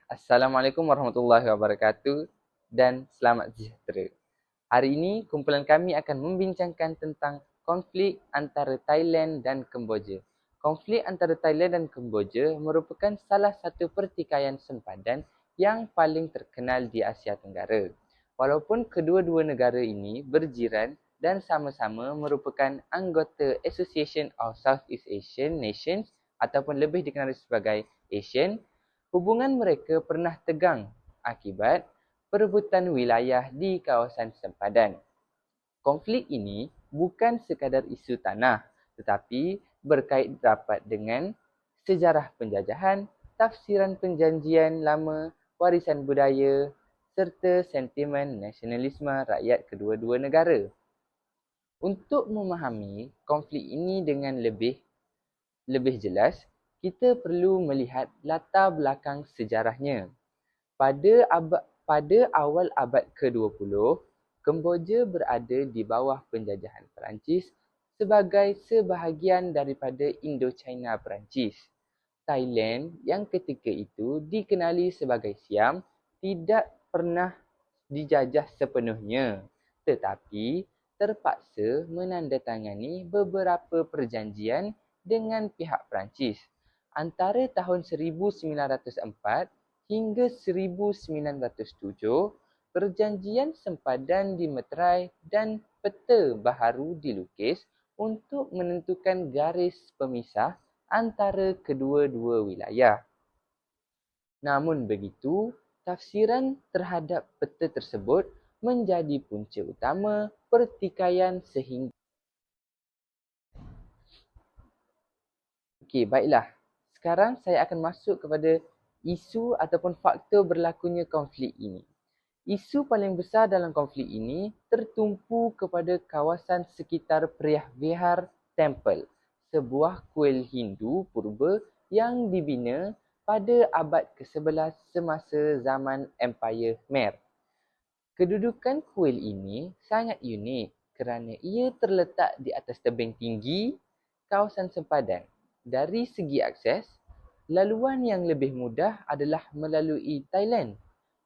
Assalamualaikum warahmatullahi wabarakatuh dan selamat sejahtera. Hari ini kumpulan kami akan membincangkan tentang konflik antara Thailand dan Kemboja. Konflik antara Thailand dan Kemboja merupakan salah satu pertikaian sempadan yang paling terkenal di Asia Tenggara. Walaupun kedua-dua negara ini berjiran dan sama-sama merupakan anggota Association of Southeast Asian Nations ataupun lebih dikenali sebagai ASEAN, hubungan mereka pernah tegang akibat perebutan wilayah di kawasan sempadan. Konflik ini bukan sekadar isu tanah, tetapi berkait rapat dengan sejarah penjajahan, tafsiran perjanjian lama, warisan budaya, serta sentimen nasionalisme rakyat kedua-dua negara. Untuk memahami konflik ini dengan lebih jelas, kita perlu melihat latar belakang sejarahnya. Pada awal abad ke-20, Kemboja berada di bawah penjajahan Perancis sebagai sebahagian daripada Indochina Perancis. Thailand yang ketika itu dikenali sebagai Siam tidak pernah dijajah sepenuhnya, tetapi terpaksa menandatangani beberapa perjanjian dengan pihak Perancis. Antara tahun 1904 hingga 1907, perjanjian sempadan dimeterai dan peta baharu dilukis untuk menentukan garis pemisah antara kedua-dua wilayah. Namun begitu, tafsiran terhadap peta tersebut menjadi punca utama pertikaian sehingga. Okey, baiklah. Sekarang saya akan masuk kepada isu ataupun faktor berlakunya konflik ini. Isu paling besar dalam konflik ini tertumpu kepada kawasan sekitar Preah Vihar Temple, sebuah kuil Hindu purba yang dibina pada abad ke-11 semasa zaman Empire Khmer. Kedudukan kuil ini sangat unik kerana ia terletak di atas tebing tinggi kawasan sempadan. Dari segi akses, laluan yang lebih mudah adalah melalui Thailand.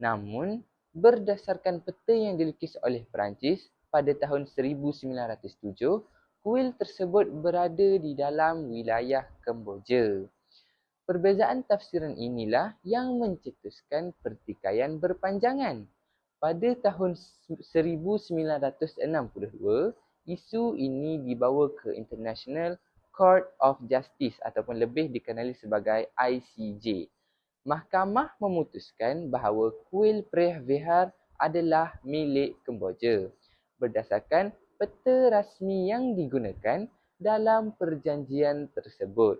Namun, berdasarkan peta yang dilukis oleh Perancis pada tahun 1907, kuil tersebut berada di dalam wilayah Kemboja. Perbezaan tafsiran inilah yang mencetuskan pertikaian berpanjangan. Pada tahun 1962, isu ini dibawa ke International Court of Justice ataupun lebih dikenali sebagai ICJ. Mahkamah memutuskan bahawa kuil Preah Vihar adalah milik Kemboja berdasarkan peta rasmi yang digunakan dalam perjanjian tersebut.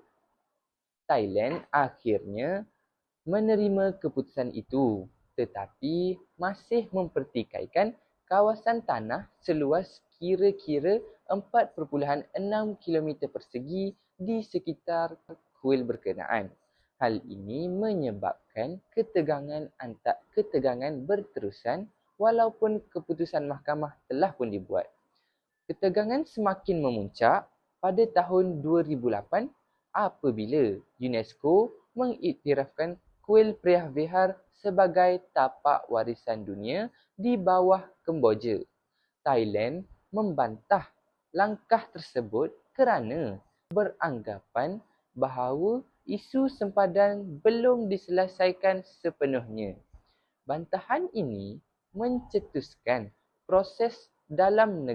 Thailand akhirnya menerima keputusan itu, tetapi masih mempertikaikan kawasan tanah seluas kira-kira 4.6 km persegi di sekitar kuil berkenaan. Hal ini menyebabkan ketegangan berterusan walaupun keputusan mahkamah telah pun dibuat. Ketegangan semakin memuncak pada tahun 2008 apabila UNESCO mengiktirafkan kuil Preah Vihar sebagai tapak warisan dunia di bawah Kemboja. Thailand membantah langkah tersebut kerana beranggapan bahawa isu sempadan belum diselesaikan sepenuhnya. Bantahan ini mencetuskan protes dalam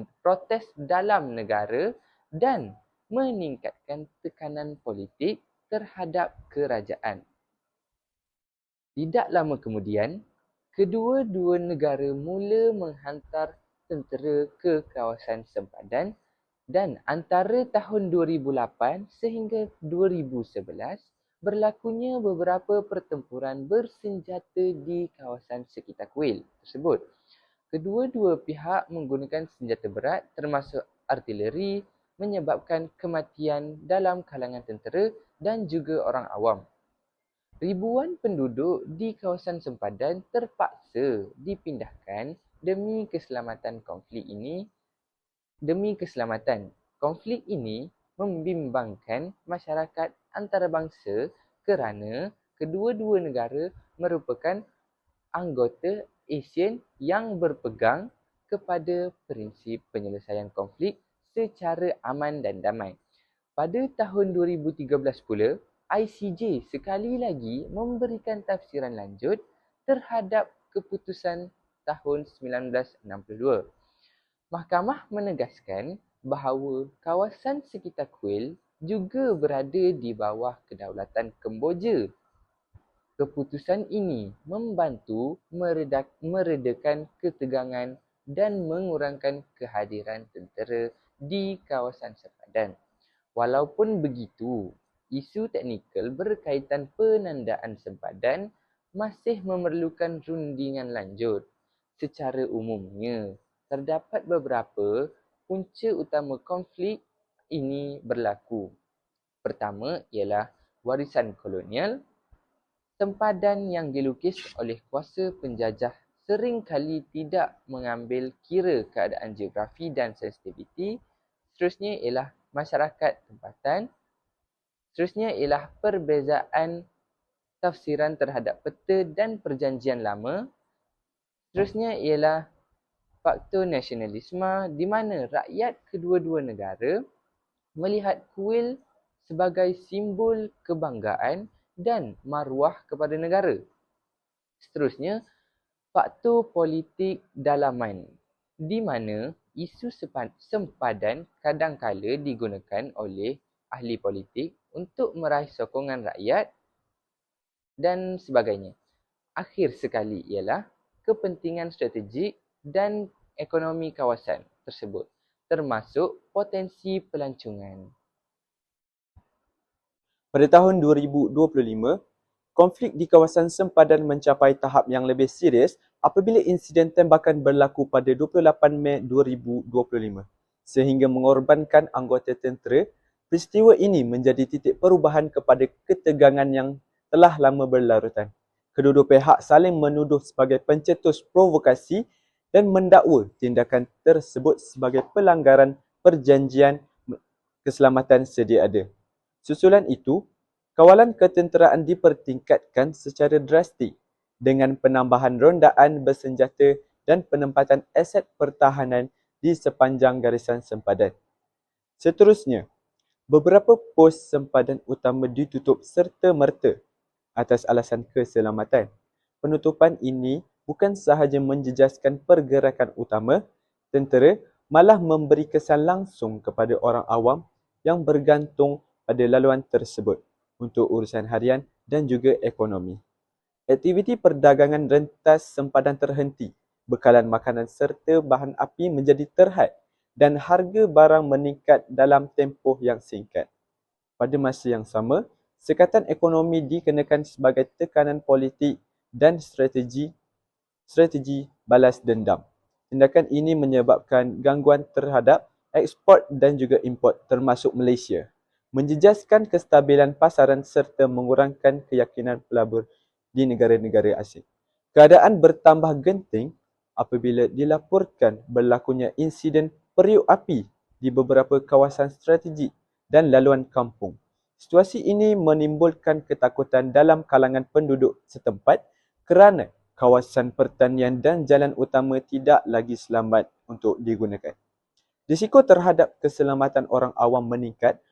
negara dan meningkatkan tekanan politik terhadap kerajaan. Tidak lama kemudian, kedua-dua negara mula menghantar tentera ke kawasan sempadan dan antara tahun 2008 sehingga 2011 berlakunya beberapa pertempuran bersenjata di kawasan sekitar kuil tersebut. Kedua-dua pihak menggunakan senjata berat termasuk artileri menyebabkan kematian dalam kalangan tentera dan juga orang awam. Ribuan penduduk di kawasan sempadan terpaksa dipindahkan demi keselamatan. Konflik ini membimbangkan masyarakat antarabangsa kerana kedua-dua negara merupakan anggota ASEAN yang berpegang kepada prinsip penyelesaian konflik secara aman dan damai. Pada tahun 2013 pula, ICJ sekali lagi memberikan tafsiran lanjut terhadap keputusan tahun 1962. Mahkamah menegaskan bahawa kawasan sekitar kuil juga berada di bawah kedaulatan Kemboja. Keputusan ini membantu meredakan ketegangan dan mengurangkan kehadiran tentera di kawasan sepadan. Walaupun begitu, isu teknikal berkaitan penandaan sempadan masih memerlukan rundingan lanjut. Secara umumnya, terdapat beberapa punca utama konflik ini berlaku. Pertama ialah warisan kolonial. Sempadan yang dilukis oleh kuasa penjajah seringkali tidak mengambil kira keadaan geografi dan sensitiviti. Seterusnya ialah masyarakat tempatan. Seterusnya ialah perbezaan tafsiran terhadap peta dan perjanjian lama. Seterusnya ialah faktor nasionalisme di mana rakyat kedua-dua negara melihat kuil sebagai simbol kebanggaan dan maruah kepada negara. Seterusnya, faktor politik dalaman di mana isu sempadan kadangkala digunakan oleh ahli politik untuk meraih sokongan rakyat dan sebagainya. Akhir sekali ialah kepentingan strategik dan ekonomi kawasan tersebut, termasuk potensi pelancongan. Pada tahun 2025, konflik di kawasan sempadan mencapai tahap yang lebih serius apabila insiden tembakan berlaku pada 28 Mei 2025 sehingga mengorbankan anggota tentera. Peristiwa ini menjadi titik perubahan kepada ketegangan yang telah lama berlarutan. Kedua-dua pihak saling menuduh sebagai pencetus provokasi dan mendakwa tindakan tersebut sebagai pelanggaran perjanjian keselamatan sedia ada. Susulan itu, kawalan ketenteraan dipertingkatkan secara drastik dengan penambahan rondaan bersenjata dan penempatan aset pertahanan di sepanjang garisan sempadan. Seterusnya, beberapa pos sempadan utama ditutup serta-merta atas alasan keselamatan. Penutupan ini bukan sahaja menjejaskan pergerakan utama tentera, malah memberi kesan langsung kepada orang awam yang bergantung pada laluan tersebut untuk urusan harian dan juga ekonomi. Aktiviti perdagangan rentas sempadan terhenti, bekalan makanan serta bahan api menjadi terhad dan harga barang meningkat dalam tempoh yang singkat. Pada masa yang sama, sekatan ekonomi dikenakan sebagai tekanan politik dan strategi balas dendam. Tindakan ini menyebabkan gangguan terhadap ekspor dan juga import termasuk Malaysia, menjejaskan kestabilan pasaran serta mengurangkan keyakinan pelabur di negara-negara asing. Keadaan bertambah genting apabila dilaporkan berlakunya insiden periuk api di beberapa kawasan strategik dan laluan kampung. Situasi ini menimbulkan ketakutan dalam kalangan penduduk setempat kerana kawasan pertanian dan jalan utama tidak lagi selamat untuk digunakan. Risiko terhadap keselamatan orang awam meningkat,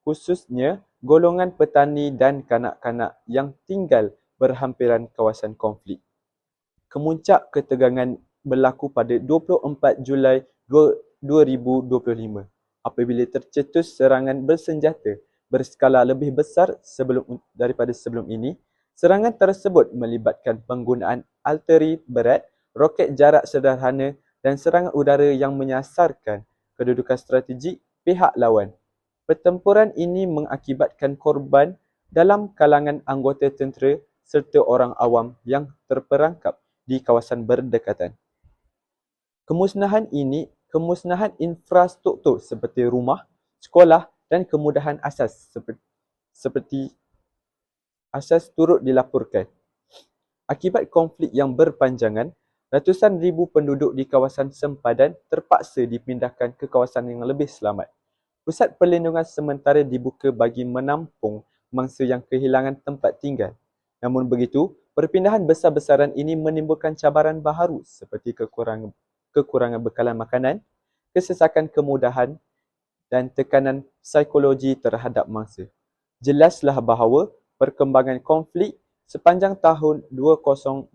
khususnya golongan petani dan kanak-kanak yang tinggal berhampiran kawasan konflik. Kemuncak ketegangan berlaku pada 24 Julai 2025 apabila tercetus serangan bersenjata berskala lebih besar daripada sebelum ini. Serangan tersebut melibatkan penggunaan arteri berat, roket jarak sederhana dan serangan udara yang menyasarkan kedudukan strategik pihak lawan. Pertempuran ini mengakibatkan korban dalam kalangan anggota tentera serta orang awam yang terperangkap di kawasan berdekatan. Kemusnahan infrastruktur seperti rumah, sekolah dan kemudahan asas seperti asas turut dilaporkan. Akibat konflik yang berpanjangan, ratusan ribu penduduk di kawasan sempadan terpaksa dipindahkan ke kawasan yang lebih selamat. Pusat perlindungan sementara dibuka bagi menampung mangsa yang kehilangan tempat tinggal. Namun begitu, Perpindahan besar-besaran ini menimbulkan cabaran baharu seperti kekurangan bekalan makanan, kesesakan kemudahan dan tekanan psikologi terhadap mangsa. Jelaslah bahawa perkembangan konflik sepanjang tahun 2025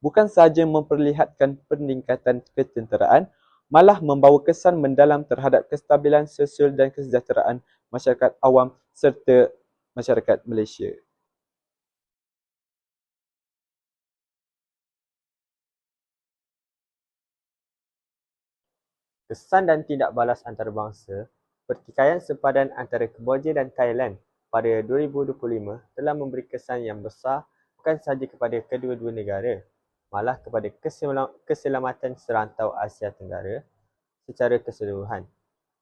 bukan sahaja memperlihatkan peningkatan ketenteraan, malah membawa kesan mendalam terhadap kestabilan sosial dan kesejahteraan masyarakat awam serta masyarakat Malaysia. Kesan dan tindak balas antarabangsa, pertikaian sempadan antara Kemboja dan Thailand pada 2025 telah memberi kesan yang besar bukan sahaja kepada kedua-dua negara, malah kepada keselamatan serantau Asia Tenggara secara keseluruhan.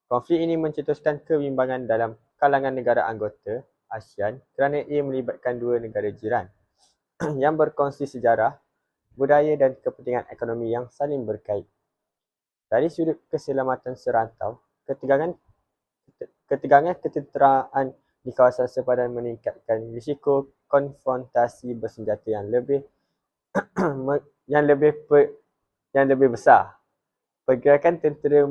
Konflik ini mencetuskan kebimbangan dalam kalangan negara anggota ASEAN kerana ia melibatkan dua negara jiran yang berkongsi sejarah, budaya dan kepentingan ekonomi yang saling berkait. Dari sudut keselamatan serantau, ketegangan ketenteraan di kawasan sempadan meningkatkan risiko konfrontasi bersenjata yang lebih besar. Pergerakan tentera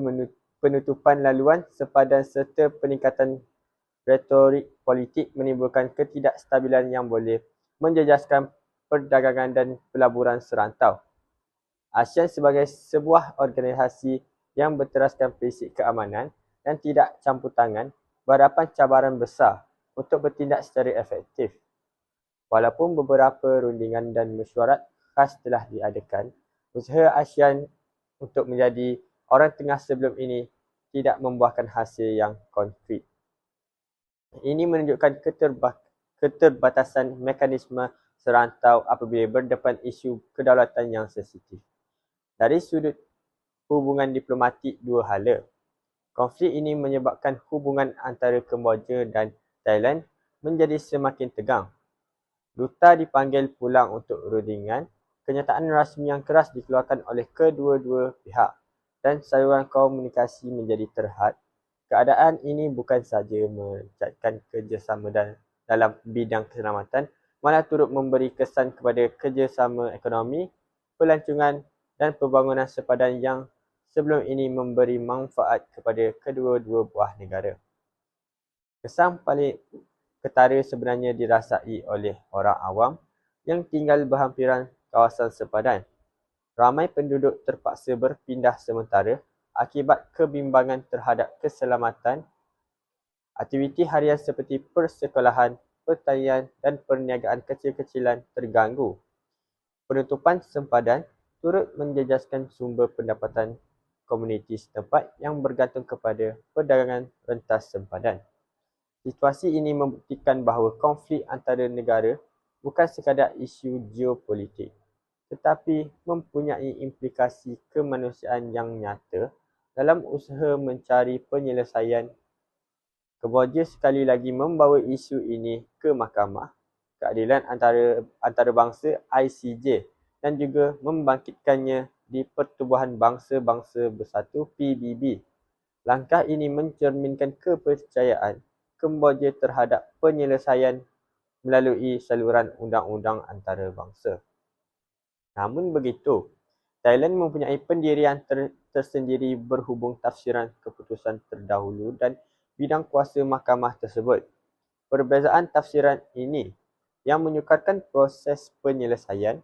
penutupan laluan sempadan serta peningkatan retorik politik menimbulkan ketidakstabilan yang boleh menjejaskan perdagangan dan pelaburan serantau. ASEAN sebagai sebuah organisasi yang berteraskan prinsip keamanan dan tidak campur tangan berhadapan cabaran besar untuk bertindak secara efektif. Walaupun beberapa rundingan dan mesyuarat khas telah diadakan, usaha ASEAN untuk menjadi orang tengah sebelum ini tidak membuahkan hasil yang konkret. Ini menunjukkan keterbatasan mekanisme serantau apabila berdepan isu kedaulatan yang sensitif. Dari sudut hubungan diplomatik dua hala, konflik ini menyebabkan hubungan antara Kemboja dan Thailand menjadi semakin tegang. Duta dipanggil pulang untuk rundingan, kenyataan rasmi yang keras dikeluarkan oleh kedua-dua pihak dan saluran komunikasi menjadi terhad. Keadaan ini bukan sahaja mencatkan kerjasama dalam bidang keselamatan, malah turut memberi kesan kepada kerjasama ekonomi, pelancongan dan pembangunan sempadan yang sebelum ini memberi manfaat kepada kedua-dua buah negara. Kesan paling ketara sebenarnya dirasai oleh orang awam yang tinggal berhampiran kawasan sempadan. Ramai penduduk terpaksa berpindah sementara akibat kebimbangan terhadap keselamatan. Aktiviti harian seperti persekolahan, pertanian dan perniagaan kecil-kecilan terganggu. Penutupan sempadan turut menjejaskan sumber pendapatan komuniti setempat yang bergantung kepada perdagangan rentas sempadan. Situasi ini membuktikan bahawa konflik antara negara bukan sekadar isu geopolitik, tetapi mempunyai implikasi kemanusiaan yang nyata dalam usaha mencari penyelesaian. Kemboja sekali lagi membawa isu ini ke Mahkamah Keadilan Antarabangsa ICJ dan juga membangkitkannya di Pertubuhan Bangsa-Bangsa Bersatu PBB. Langkah ini mencerminkan kepercayaan Kemboja terhadap penyelesaian melalui saluran undang-undang antarabangsa. Namun begitu, Thailand mempunyai pendirian tersendiri berhubung tafsiran keputusan terdahulu dan bidang kuasa mahkamah tersebut. Perbezaan tafsiran ini yang menyukarkan proses penyelesaian.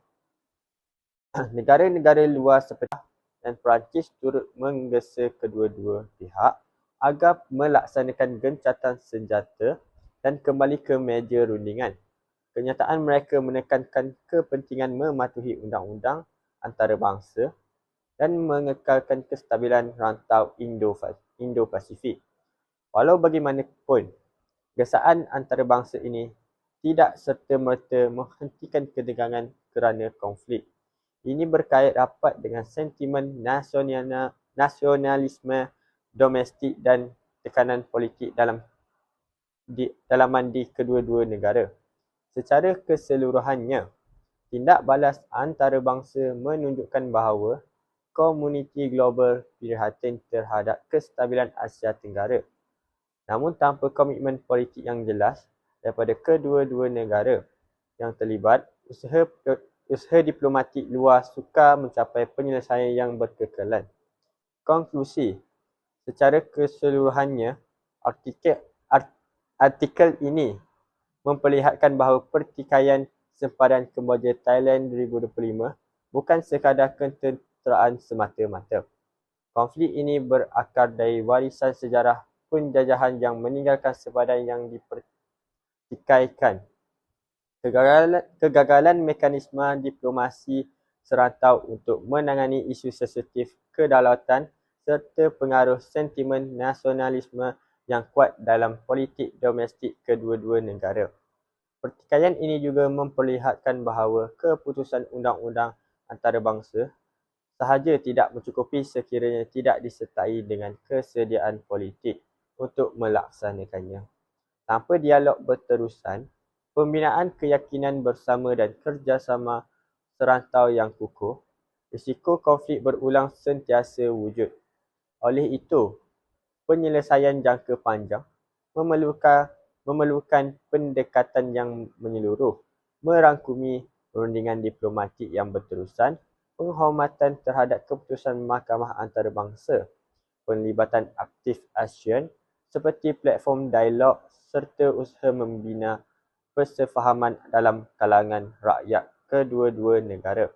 Negara-negara luar seperti dan Perancis turut menggesa kedua-dua pihak agar melaksanakan gencatan senjata dan kembali ke meja rundingan. Kenyataan mereka menekankan kepentingan mematuhi undang-undang antarabangsa dan mengekalkan kestabilan rantau Indo-Pasifik. Walau bagaimanapun, gesaan antarabangsa ini tidak serta-merta menghentikan ketegangan kerana konflik. Ini berkait rapat dengan sentimen nasionalisme domestik dan tekanan politik dalaman di kedua-dua negara. Secara keseluruhannya, tindak balas antarabangsa menunjukkan bahawa komuniti global prihatin terhadap kestabilan Asia Tenggara. Namun tanpa komitmen politik yang jelas daripada kedua-dua negara yang terlibat, usaha diplomatik luar sukar mencapai penyelesaian yang berkekalan. Konklusi, secara keseluruhannya, artikel ini memperlihatkan bahawa pertikaian sempadan Kemboja Thailand 2025 bukan sekadar ketenteraan semata-mata. Konflik ini berakar dari warisan sejarah penjajahan yang meninggalkan sempadan yang dipertikaikan. Kegagalan mekanisme diplomasi serantau untuk menangani isu sensitif kedaulatan serta pengaruh sentimen nasionalisme yang kuat dalam politik domestik kedua-dua negara. Pertikaian ini juga memperlihatkan bahawa keputusan undang-undang antarabangsa sahaja tidak mencukupi sekiranya tidak disertai dengan kesediaan politik untuk melaksanakannya. Tanpa dialog berterusan, pembinaan keyakinan bersama dan kerjasama serantau yang kukuh, risiko konflik berulang sentiasa wujud. Oleh itu, penyelesaian jangka panjang memerlukan pendekatan yang menyeluruh, merangkumi perundingan diplomatik yang berterusan, penghormatan terhadap keputusan Mahkamah Antarabangsa, penlibatan aktif ASEAN seperti platform dialog serta usaha membina persefahaman dalam kalangan rakyat kedua-dua negara.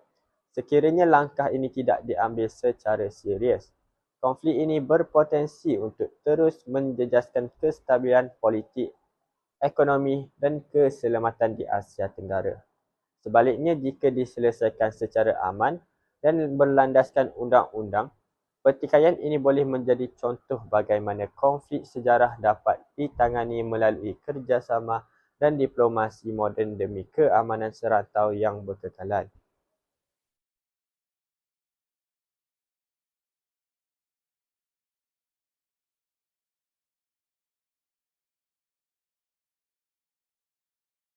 Sekiranya langkah ini tidak diambil secara serius, konflik ini berpotensi untuk terus menjejaskan kestabilan politik, ekonomi dan keselamatan di Asia Tenggara. Sebaliknya, jika diselesaikan secara aman dan berlandaskan undang-undang, pertikaian ini boleh menjadi contoh bagaimana konflik sejarah dapat ditangani melalui kerjasama dan diplomasi moden demi keamanan serantau yang berkekalan.